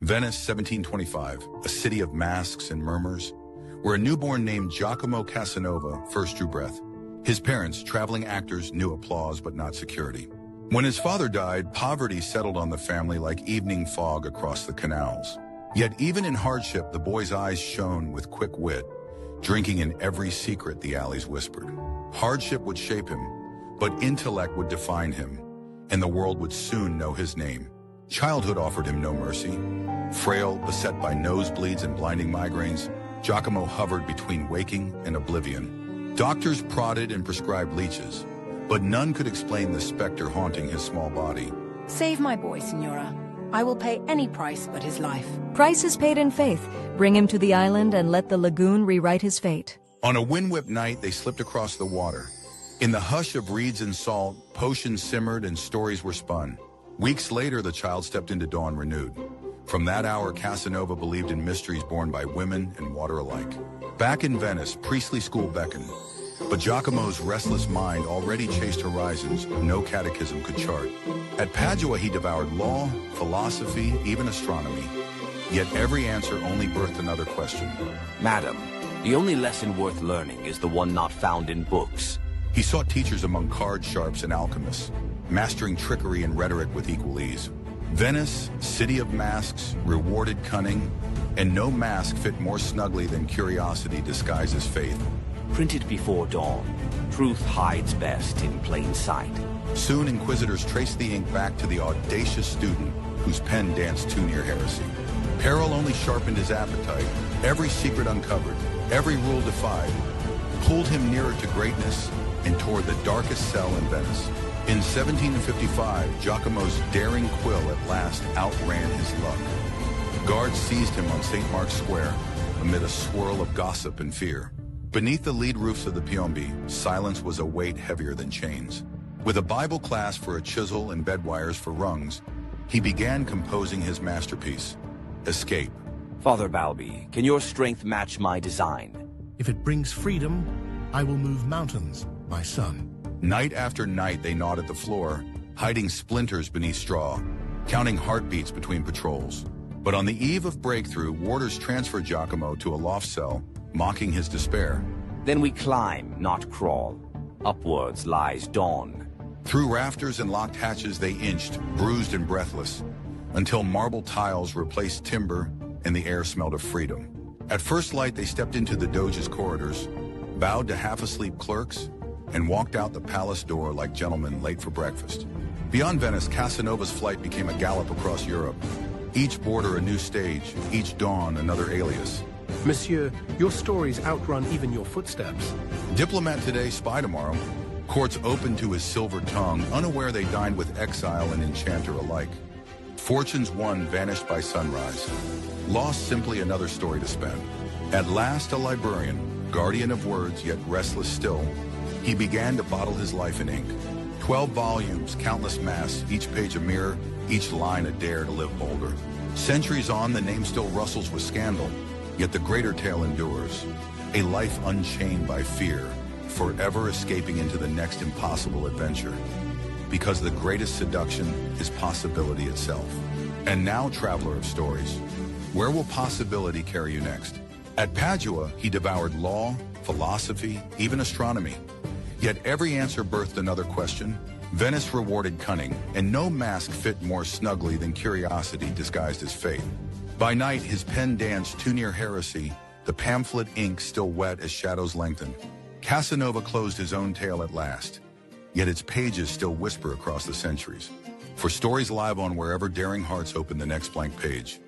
Venice, 1725, a city of masks and murmurs, where a newborn named Giacomo Casanova first drew breath. His parents, traveling actors, knew applause but not security. When his father died, poverty settled on the family like evening fog across the canals. Yet even in hardship, the boy's eyes shone with quick wit, drinking in every secret the alleys whispered. Hardship would shape him, but intellect would define him, and the world would soon know his name. Childhood offered him no mercy. Frail, beset by nosebleeds and blinding migraines, Giacomo hovered between waking and oblivion. Doctors prodded and prescribed leeches, but none could explain the specter haunting his small body. Save my boy, Signora. I will pay any price but his life. Price is paid in faith. Bring him to the island and let the lagoon rewrite his fate. On a wind-whipped night, they slipped across the water. In the hush of reeds and salt, potions simmered and stories were spun. Weeks later, the child stepped into dawn renewed. From that hour, Casanova believed in mysteries born by women and water alike. Back in Venice, priestly school beckoned. But Giacomo's restless mind already chased horizons no catechism could chart. At Padua, he devoured law, philosophy, even astronomy. Yet every answer only birthed another question. Madam, the only lesson worth learning is the one not found in books. He sought teachers among card sharps and alchemists, mastering trickery and rhetoric with equal ease. Venice, city of masks, rewarded cunning, and no mask fit more snugly than curiosity disguised as faith. Printed before dawn, truth hides best in plain sight. Soon inquisitors traced the ink back to the audacious student whose pen danced too near heresy. Peril only sharpened his appetite. Every secret uncovered, every rule defied, pulled him nearer to greatness and toward the darkest cell in Venice. In 1755, Giacomo's daring quill at last outran his luck. Guards seized him on St. Mark's Square amid a swirl of gossip and fear. Beneath the lead roofs of the Piombi, silence was a weight heavier than chains. With a Bible class for a chisel and bed wires for rungs, he began composing his masterpiece, Escape. Father Balbi, can your strength match my design? If it brings freedom, I will move mountains, my son. Night after night they gnawed at the floor, hiding splinters beneath straw, counting heartbeats between patrols. But on the eve of breakthrough, warders transferred Giacomo to a loft cell, mocking his despair. Then we climb, not crawl. Upwards lies dawn. Through rafters and locked hatches they inched, bruised and breathless, until marble tiles replaced timber and the air smelled of freedom. At first light they stepped into the Doge's corridors, bowed to half-asleep clerks, and walked out the palace door like gentlemen late for breakfast. Beyond Venice, Casanova's flight became a gallop across Europe. Each border a new stage, each dawn another alias. Monsieur, your stories outrun even your footsteps. Diplomat today, spy tomorrow. Courts open to his silver tongue, unaware they dined with exile and enchanter alike. Fortunes won vanished by sunrise. Lost simply another story to spend. At last a librarian, guardian of words yet restless still, he began to bottle his life in ink. 12 volumes, countless masks, each page a mirror, each line a dare to live bolder. Centuries on, the name still rustles with scandal, yet the greater tale endures. A life unchained by fear, forever escaping into the next impossible adventure. Because the greatest seduction is possibility itself. And now, traveler of stories, where will possibility carry you next? At Padua, he devoured law, philosophy, even astronomy. Yet every answer birthed another question. Venice rewarded cunning, and no mask fit more snugly than curiosity disguised as faith. By night, his pen danced too near heresy, the pamphlet ink still wet as shadows lengthened. Casanova closed his own tale at last, yet its pages still whisper across the centuries. For stories live on wherever daring hearts open the next blank page.